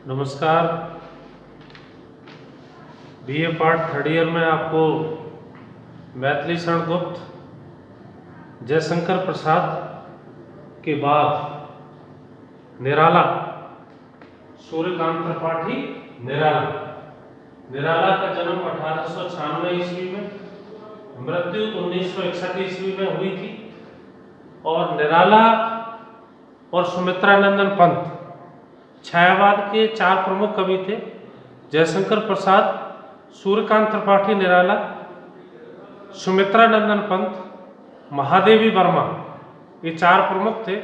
नमस्कार। BA part third year में आपको मैथिली शरण गुप्त, जयशंकर प्रसाद के बाद निराला, सूर्यकांत त्रिपाठी निराला का जन्म 1896 ईस्वी में, मृत्यु 1961 ईस्वी में हुई थी। और निराला और सुमित्रानंदन पंत छायावाद के चार प्रमुख कवि थे। जयशंकर प्रसाद, सूर्यकांत त्रिपाठी निराला, सुमित्रानंदन पंत, महादेवी वर्मा, ये चार प्रमुख थे।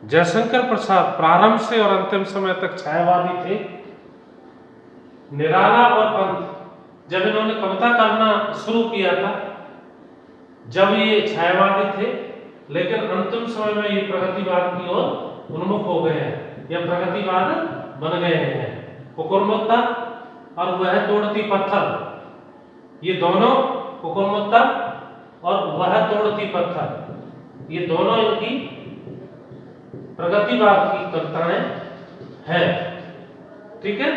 जयशंकर प्रसाद प्रारंभ से और अंतिम समय तक छायावादी थे। निराला और पंत जब इन्होंने कविता करना शुरू किया था, जब ये छायावादी थे, लेकिन अंतिम समय में ये प्रगतिवाद की ओर उन्मुख हो गए हैं या प्रगतिवाद बन गए हैं। कुकुरमुत्ता और वह तोड़ती पत्थर, ये दोनों, कुकुरमुत्ता और वह तोड़ती पत्थर, ये दोनों इनकी प्रगतिवाद की कविताएं हैं। ठीक है।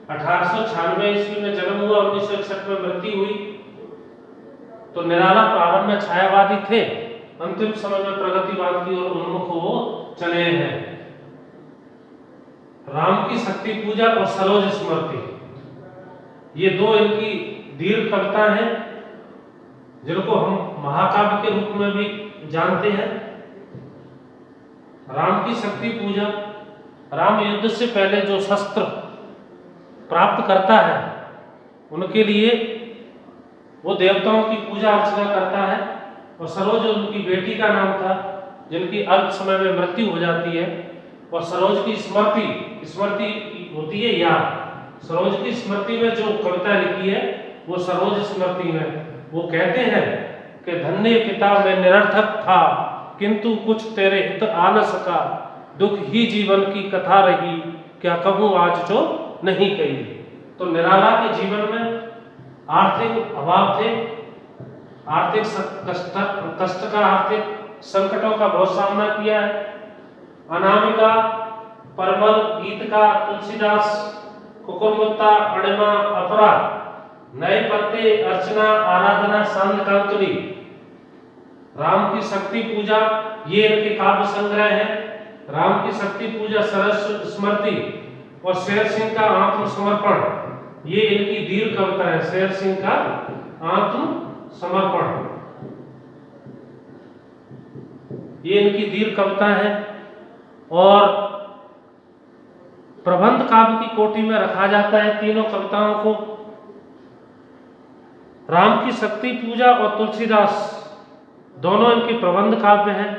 1896 ईस्वी में जन्म हुआ, 1961 में मृत्यु हुई। तो निराला प्रारंभ में छायावादी थे, अंतिम समय में प्रगतिवाद की ओर उन्मुख हो चले हैं। राम की शक्ति पूजा और सरोज स्मृति, ये दो इनकी दीर्घ कविता हैं, जिनको हम महाकाव्य के रूप में भी जानते हैं। राम की शक्ति पूजा, राम युद्ध से पहले जो शस्त्र प्राप्त करता है, उनके लिए वो देवताओं की पूजा अर्चना करता है। और सरोज उनकी बेटी का नाम था, जिनकी अल्प समय में मृत्यु हो जाती है। और सरोज की स्मृति होती है याद। सरोज की स्मृति में जो कविता लिखी है, वो सरोज स्मृति में वो कहते हैं कि धन्य पिता में निरर्थक था, किंतु कुछ तेरे हित आ न सका, दुख ही जीवन की कथा रही, क्या कहूँ आज जो नहीं कही। तो निराला के जीवन में आर्थिक अभाव थे, आर्थिक कष्ट का, आर्थिक संकटों का बहुत सामना किया है। अनामिका, परमल, गीतकार, तुलसीदास, कुकुरमुत्ता, अणिमा, अपरा, नए पत्ते, अर्चना, आराधना, सांध्रकांतुली, राम की शक्ति पूजा, ये इनके काव्य संग्रह है। राम की शक्ति पूजा, सरस स्मृति और शेर सिंह का आत्मसमर्पण, ये इनकी दीर्घ कविता है। शेर सिंह का आत्मसमर्पण, ये इनकी दीर्घ कविता है। और प्रबंध काव्य की कोटि में रखा जाता है तीनों कविताओं को। राम की शक्ति पूजा और तुलसीदास दोनों इनके प्रबंध काव्य हैं।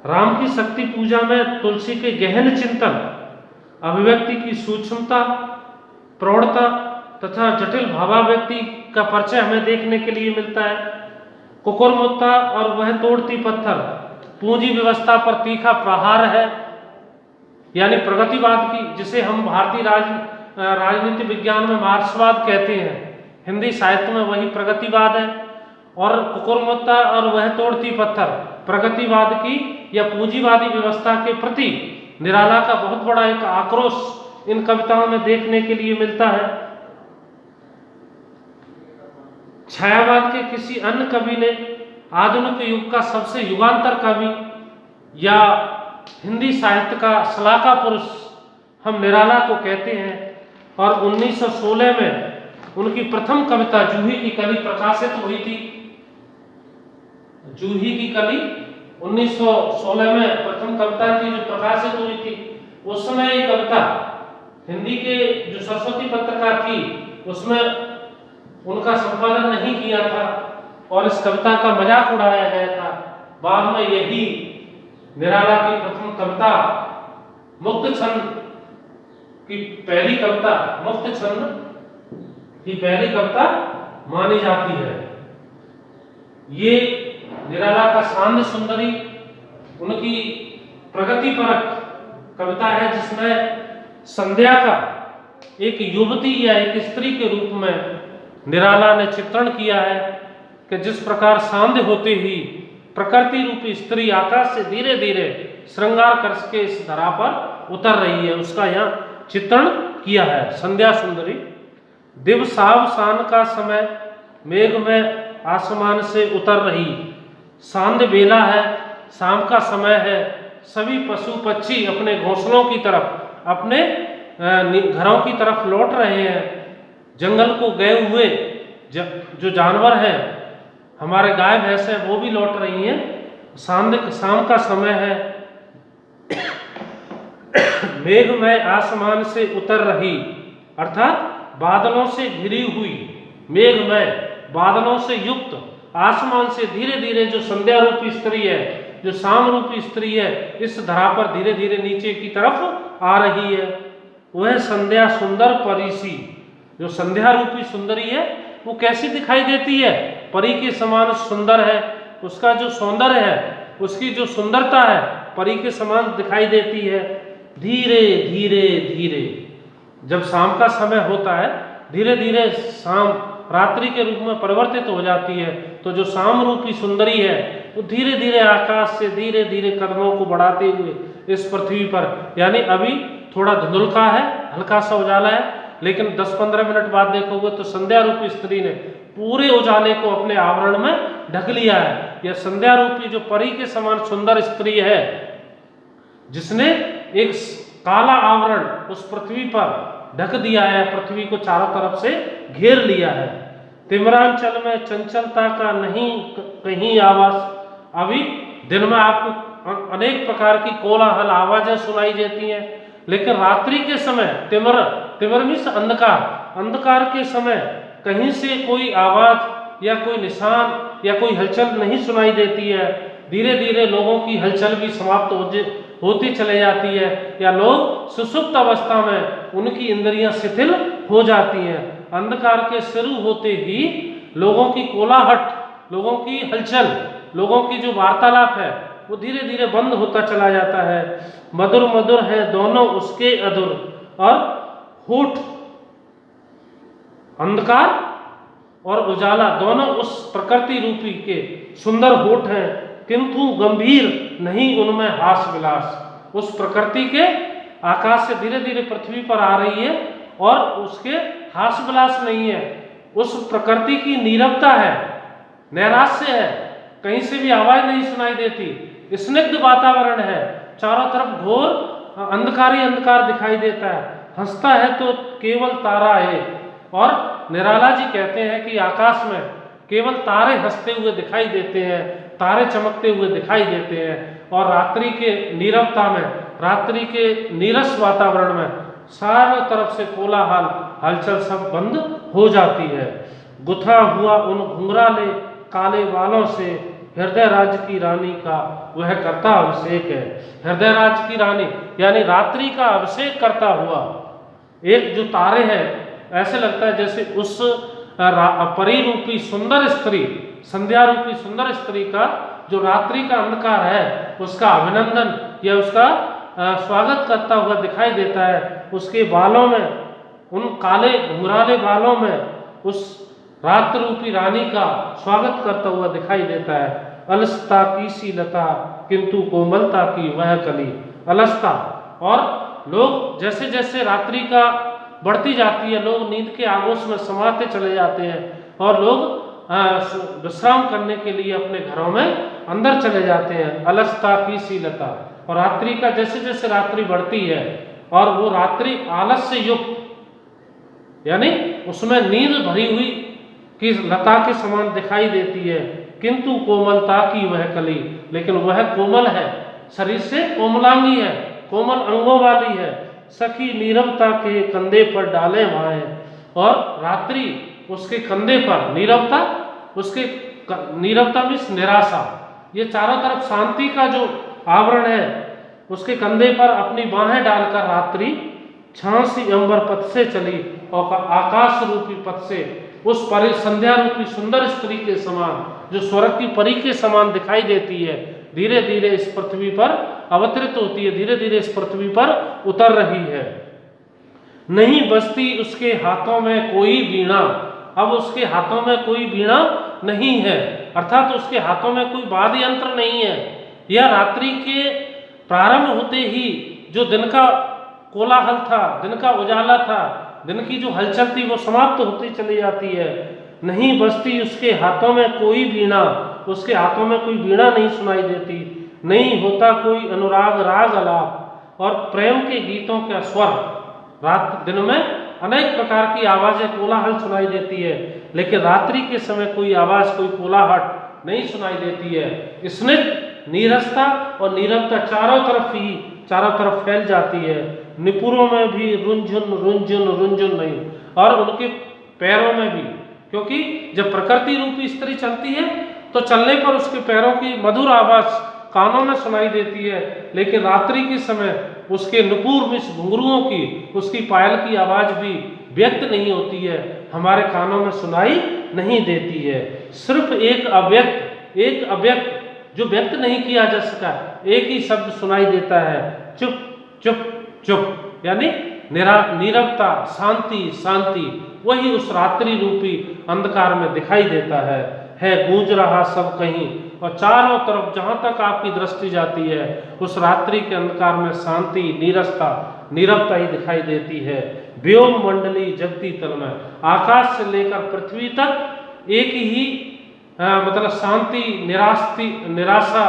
राम की शक्ति पूजा में तुलसी के गहन चिंतन, अभिव्यक्ति की सूक्ष्मता, प्रौढ़ता तथा जटिल भावाव्यक्ति का परिचय हमें देखने के लिए मिलता है। कुकुरमुत्ता और वह तोड़ती पत्थर पूंजी व्यवस्था पर तीखा प्रहार है, यानी प्रगतिवाद की, जिसे हम भारतीय राजनीति विज्ञान में मार्क्सवाद कहते हैं, हिंदी साहित्य में वही प्रगतिवाद है। और कुकुरमुत्ता और वह तोड़ती पत्थर प्रगतिवाद की या पूंजीवादी व्यवस्था के प्रति निराला का बहुत बड़ा एक आक्रोश इन कविताओं में देखने के लिए मिलता है। छायावाद के किसी अन्य कवि ने आधुनिक युग का सबसे युगांतर कवि या हिंदी साहित्य का शलाका पुरुष हम निराला को कहते हैं। और 1916 में उनकी प्रथम कविता जूही की कली प्रकाशित हुई थी। जूही की कली 1916 में प्रथम कविता थी जो प्रकाशित हुई थी। उस समय ये कविता हिंदी के जो सरस्वती पत्रिका थी, उसमें उनका संपादन नहीं किया था और इस कविता का मजाक उड़ाया गया था। बाद में यही निराला की प्रथम कविता, मुक्त छंद की पहली कविता, मुक्त छंद की पहली कविता मानी जाती है। ये निराला का सांध्य सुंदरी उनकी प्रगतिपरक कविता है, जिसमें संध्या का एक युवती या एक स्त्री के रूप में निराला ने चित्रण किया है कि जिस प्रकार सांध्य होते ही प्रकृति रूपी स्त्री आकाश से धीरे धीरे श्रृंगार करके इस धरा पर उतर रही है, उसका यहाँ चित्रण किया है। संध्या सुंदरी। दिवसावसान का समय, मेघ में आसमान से उतर रही। सांध्य बेला है, शाम का समय है। सभी पशु पक्षी अपने घोंसलों की तरफ, अपने घरों की तरफ लौट रहे हैं। जंगल को गए हुए जो जानवर हैं, हमारे गाय भैंस हैं, वो भी लौट रही हैं। शाम का समय है। मेघ में आसमान से उतर रही, अर्थात बादलों से घिरी हुई, मेघ में बादलों से युक्त आसमान से धीरे धीरे जो संध्या रूपी स्त्री है, जो शाम रूपी स्त्री है, इस धरा पर धीरे धीरे नीचे की तरफ आ रही है। वह संध्या सुंदर परीसी, जो संध्या रूपी सुंदरी है, वो कैसी दिखाई देती है? परी के समान सुंदर है। उसका जो सौंदर्य है, उसकी जो सुंदरता है, परी के समान दिखाई देती है। धीरे धीरे धीरे, जब शाम का समय होता है, धीरे धीरे शाम रात्रि के रूप में परिवर्तित हो जाती है। तो जो शाम रूपी सुंदरी है, वो धीरे धीरे आकाश से धीरे धीरे कदमों को बढ़ाते हुए इस पृथ्वी पर, यानी अभी थोड़ा धुंधलका है, हल्का सा उजाला है, लेकिन 10-15 मिनट बाद देखोगे तो संध्या रूपी स्त्री ने पूरे उजाले को अपने आवरण में ढक लिया है। यह संध्या रूपी जो परी के समान सुंदर स्त्री है, जिसने एक काला आवरण उस पृथ्वी पर ढक दिया है, पृथ्वी को चारों तरफ से घेर लिया है। तिमरांचल में चंचलता का नहीं कहीं आवाज। अभी दिन में आपको अनेक प्रकार की कोलाहल आवाजें सुनाई देती हैं, लेकिन रात्रि के समय तिमर मीन्स अंधकार के समय कहीं से कोई आवाज या कोई निशान या कोई हलचल नहीं सुनाई देती है। धीरे धीरे लोगों की हलचल भी समाप्त होती चले जाती है, या लोग सुसुप्त अवस्था में उनकी इंद्रियां शिथिल हो जाती हैं। अंधकार के शुरू होते ही लोगों की कोलाहट, लोगों की हलचल, लोगों की जो वार्तालाप है, वो धीरे धीरे बंद होता चला जाता है। मधुर मधुर है दोनों उसके अधुर, और होठ, अंधकार और उजाला दोनों उस प्रकृति रूपी के सुंदर होठ हैं, किंतु गंभीर नहीं उनमें हास विलास। उस प्रकृति के आकाश से धीरे धीरे पृथ्वी पर आ रही है, और उसके हास विलास नहीं है। उस प्रकृति की नीरवता है, नैराश्य है, कहीं से भी आवाज नहीं सुनाई देती। स्निग्ध वातावरण है, चारों तरफ घोर अंधकार ही अंधकार दिखाई देता है। हंसता है तो केवल तारा है। और निराला जी कहते हैं कि आकाश में केवल तारे हंसते हुए दिखाई देते हैं, तारे चमकते हुए दिखाई देते हैं। और रात्रि के नीरवता में, रात्रि के नीरस वातावरण में चारों तरफ से कोलाहल, हलचल सब बंद हो जाती है। गुथा हुआ उन घुंघराले काले बालों से हृदय राज की रानी का वह करता अभिषेक है। हृदय राज की रानी यानी रात्रि का अभिषेक करता हुआ एक जो तारे हैं, ऐसे लगता है जैसे उस परी रूपी सुंदर स्त्री, संध्या रूपी सुंदर स्त्री का जो रात्रि का अंधकार है, उसका अभिनंदन या उसका स्वागत करता हुआ दिखाई देता है। उसके बालों में, उन काले घुंघराले बालों में उस रात्र रूपी रानी का स्वागत करता हुआ दिखाई देता है। अलसता की सी लता किंतु कोमलता की वह कली। अलसता, और लोग जैसे जैसे रात्रि का बढ़ती जाती है, लोग नींद के आगोश में समाते चले जाते हैं, और लोग विश्राम करने के लिए अपने घरों में अंदर चले जाते हैं। अलसता की सी लता, और रात्रि का जैसे जैसे रात्रि बढ़ती है, और वो रात्रि आलस से युक्त, यानी उसमें नींद भरी हुई कि लता के समान दिखाई देती है, किंतु कोमलता की वह कली, लेकिन वह कोमल है, शरीर से कोमलांगी है, कोमल अंगों वाली है। सखी नीरवता के कंधे पर डाले भाए, और रात्रि उसके कंधे पर, नीरवता, उसके नीरवता मीन्स निराशा, ये चारों तरफ शांति का जो आवरण है, उसके कंधे पर अपनी बाहें डालकर रात्रि छांसी अंबर पथ से चली, और आकाश रूपी पथ से उस परी संध्या रूपी सुंदर स्त्री के समान, जो स्वर्ग की परी के समान दिखाई देती है, धीरे धीरे इस पृथ्वी पर अवतरित होती है, धीरे धीरे इस पृथ्वी पर उतर रही है। नहीं बजती उसके हाथों में कोई वीणा। अब उसके हाथों में कोई वीणा नहीं है, अर्थात उसके हाथों में कोई वाद्य यंत्र नहीं है। यह रात्रि के प्रारंभ होते ही जो दिन का कोलाहल था, दिन का उजाला था, दिन की जो हलचल थी वो समाप्त होती चली जाती है। नहीं बजती उसके हाथों में कोई वीणा, उसके हाथों में कोई वीणा नहीं सुनाई देती, नहीं होता कोई अनुराग राग आलाप और प्रेम के गीतों का स्वर। रात दिन में अनेक प्रकार की आवाजें कोलाहल सुनाई देती है, लेकिन रात्रि के समय कोई आवाज, कोई कोलाहट नहीं सुनाई देती है। स्निग्ध नीरसता और नीरवता चारों तरफ फैल जाती है। निपुरों में भी रुंझुन रुंझुन रुंझुन नहीं, और उनके पैरों में भी, क्योंकि जब प्रकृति रूपी स्त्री चलती है तो चलने पर उसके पैरों की मधुर आवाज कानों में सुनाई देती है, लेकिन रात्रि के समय उसके नुपुर में घुंघरुओं की, उसकी पायल की आवाज भी व्यक्त नहीं होती है, हमारे कानों में सुनाई नहीं देती है। सिर्फ एक अव्यक्त जो व्यक्त नहीं किया जा सका, एक ही शब्द सुनाई देता है, चुप चुप चुप, यानी नीरवता, शांति शांति। वही उस रात्रि रूपी अंधकार में दिखाई देता है गूंज रहा सब कहीं, और चारों तरफ जहां तक आपकी दृष्टि जाती है उस रात्रि के अंधकार में शांति, नीरवता ही दिखाई देती है। व्योम मंडली जगती तल में, आकाश से लेकर पृथ्वी तक एक ही मतलब शांति, निराशा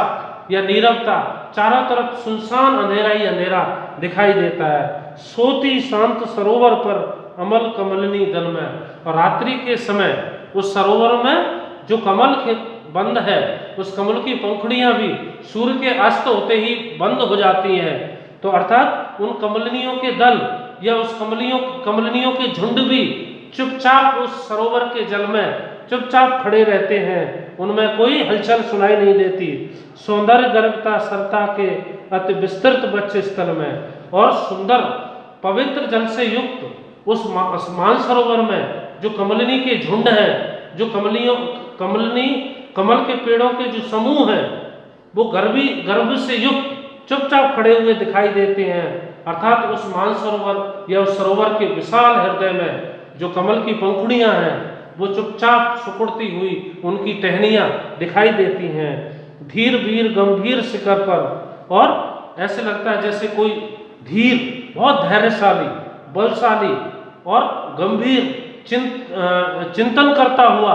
या नीरवता, चारों तरफ सुनसान अंधेरा ही अंधेरा दिखाई देता है। सोती शांत सरोवर पर अमल कमलनी दल में, और रात्रि के समय उस सरोवर में जो कमल के बंद है, उस कमल की पंखुड़ियां भी सूर्य के अस्त होते ही बंद हो जाती हैं। तो अर्थात उन कमलनियों के दल या उस कमलनियों के झुंड भी चुपचाप उस सरोवर के जल में चुपचाप खड़े रहते हैं, उनमें कोई हलचल सुनाई नहीं देती। सौंदर्य गर्भता सरता के अति विस्तृत बच्चे स्थल में, और सुंदर पवित्र जल से युक्त उस मानसरोवर में जो कमलनी के झुंड हैं, जो कमल के पेड़ों के जो समूह हैं, वो गर्भ से युक्त चुपचाप खड़े हुए दिखाई देते हैं। अर्थात उस मानसरोवर या उस सरोवर के विशाल हृदय में जो कमल की पंखुड़ियां हैं वो चुपचाप सुकुड़ती हुई उनकी टहनियां दिखाई देती हैं। धीर वीर गंभीर शिखर पर, और ऐसे लगता है जैसे कोई धीर, बहुत धैर्यशाली, बलशाली और गंभीर चिंतन करता हुआ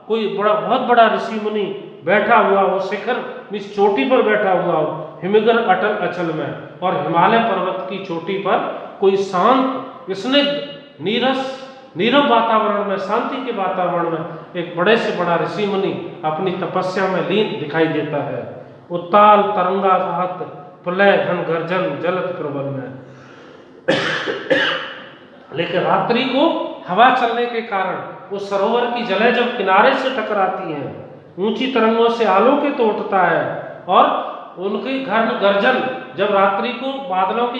कोई बहुत बड़ा ऋषि मुनि बैठा हुआ हो, शिखर इस चोटी पर बैठा हुआ हो, हिमगर अटल अचल में, और हिमालय पर्वत की चोटी पर कोई शांत स्निग्ध नीरव वातावरण में, शांति के वातावरण में एक बड़े से बड़ा ऋषि मुनि अपनी तपस्या में लीन दिखाई देता है। उत्ताल तरंगाघात प्रलय घन गर्जन जलत प्रबल में। लेकिन रात्रि को हवा चलने के कारण उस सरोवर की जलें जब किनारे से टकराती हैं, ऊंची तरंगों से आलोकित उठता है, और उनकी गर्जन जब रात्रि को बादलों की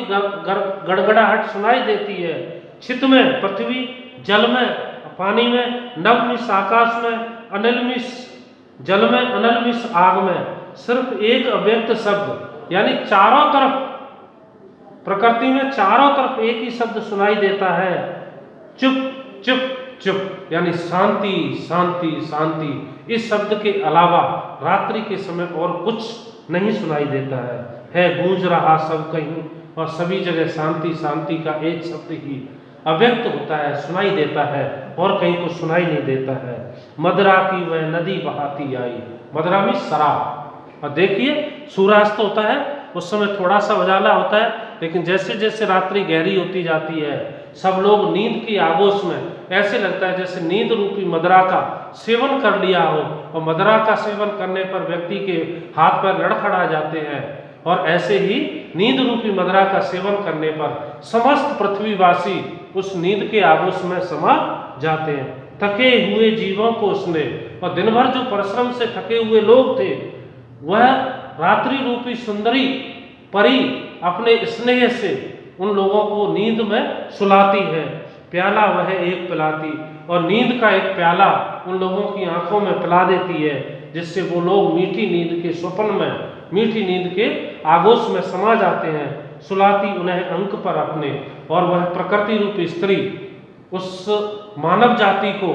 गड़गड़ाहट सुनाई देती है, छित में, पृथ्वी, जल में, पानी में, नवमिष आकाश में, अनिलमिष जल में, अनिलमिष आग में, सिर्फ एक अव्यक्त शब्द, यानी चारों तरफ प्रकृति में चारों तरफ एक ही शब्द सुनाई देता है, चुप चुप चुप, यानी शांति शांति शांति। इस शब्द के अलावा रात्रि के समय और कुछ नहीं सुनाई देता है गूंज रहा सब कहीं, और सभी जगह शांति शांति का एक शब्द ही अव्यक्त होता है, सुनाई देता है, और कहीं को सुनाई नहीं देता है। मदरा की वह नदी बहाती आई, मदरा में शराब। और देखिए सूर्यास्त होता है, उस समय थोड़ा सा उजाला होता है, लेकिन जैसे जैसे रात्रि गहरी होती जाती है, सब लोग नींद की आगोश में, ऐसे लगता है जैसे नींद रूपी मदरा का सेवन कर लिया हो, और मदरा का सेवन करने पर व्यक्ति के हाथ पैर लड़खड़ा जाते हैं, और ऐसे ही नींद रूपी मदरा का सेवन करने पर समस्त पृथ्वीवासी उस नींद के आगोश में समा जाते हैं। थके हुए जीवों को उसने, और दिन भर जो परिश्रम से थके हुए लोग थे, वह रात्रि रूपी सुंदरी परी अपने स्नेह से उन लोगों को नींद में सुलाती है। प्याला वह एक पिलाती, और नींद का एक प्याला उन लोगों की आंखों में पिला देती है, जिससे वो लोग मीठी नींद के स्वप्न में, मीठी नींद के आगोश में समा जाते हैं। सुलाती उन्हें अंक पर अपने, और वह प्रकृति रूपी स्त्री उस मानव जाति को,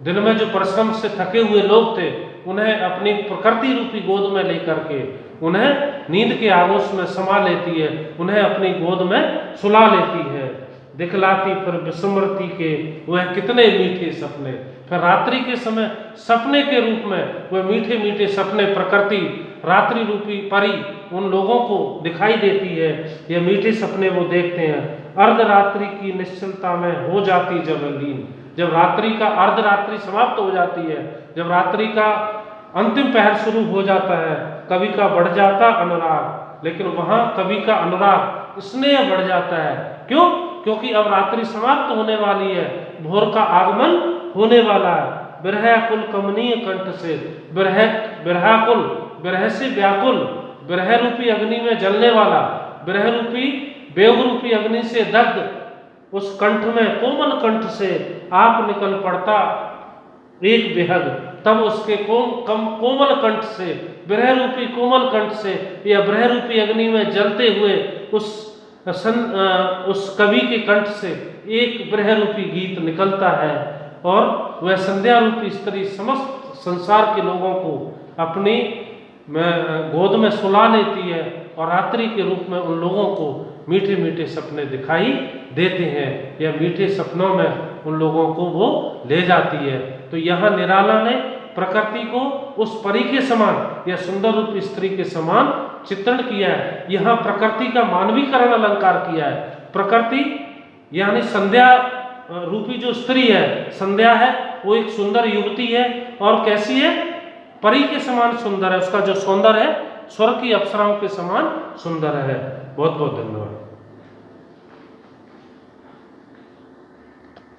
दिन में जो परिश्रम से थके हुए लोग थे उन्हें अपनी प्रकृति रूपी गोद में लेकर के उन्हें नींद के आगोश में समा लेती है, उन्हें अपनी गोद में सुला लेती है। दिखलाती फिर विस्मृति के वह कितने मीठे सपने। फिर रात्रि के समय सपने के रूप में वह मीठे मीठे सपने प्रकृति रात्रि रूपी परी उन लोगों को दिखाई देती है। ये मीठे सपने वो देखते हैं। अर्धरात्रि की निश्चलता में हो जाती जब लीन, जब रात्रि का अर्धरात्रि समाप्त हो जाती है, जब रात्रि का अंतिम पहर शुरू हो जाता है, कवि का बढ़ जाता अनुराग, लेकिन वहां कवि का अनुराग स्नेह बढ़ जाता है। क्यों? क्योंकि अब रात्रि समाप्त होने वाली है, भोर का आगमन होने वाला है। बिरह कुल कमनीय कंठ से, बिरह कुल, बिरह से व्याकुल, बिरह रूपी अग्नि में जलने वाला, बिरह रूपी बेग रूपी अग्नि से दग्ध उस कंठ में, कोमल कंठ से आप निकल पड़ता एक बेहद। तब उसके कोमल कंठ से, बिरह रूपी कोमल कंठ से या बिरह रूपी अग्नि में जलते हुए उस कवि के कंठ से एक बिरह रूपी गीत निकलता है और वह संध्या रूपी स्त्री समस्त संसार के लोगों को अपनी गोद में सुला लेती है और रात्रि के रूप में उन लोगों को मीठे मीठे सपने दिखाई देते हैं, या मीठे सपनों में उन लोगों को वो ले जाती है। तो यहाँ निराला ने प्रकृति को उस परी के समान या सुंदर रूप स्त्री के समान चित्रण किया है। यहाँ प्रकृति का मानवीकरण अलंकार किया है। प्रकृति यानी संध्या रूपी जो स्त्री है, संध्या है, वो एक सुंदर युवती है और कैसी है? परी के समान सुंदर है। उसका जो सौंदर्य है स्वर्ग की अप्सराओं के समान सुंदर है। बहुत बहुत धन्यवाद।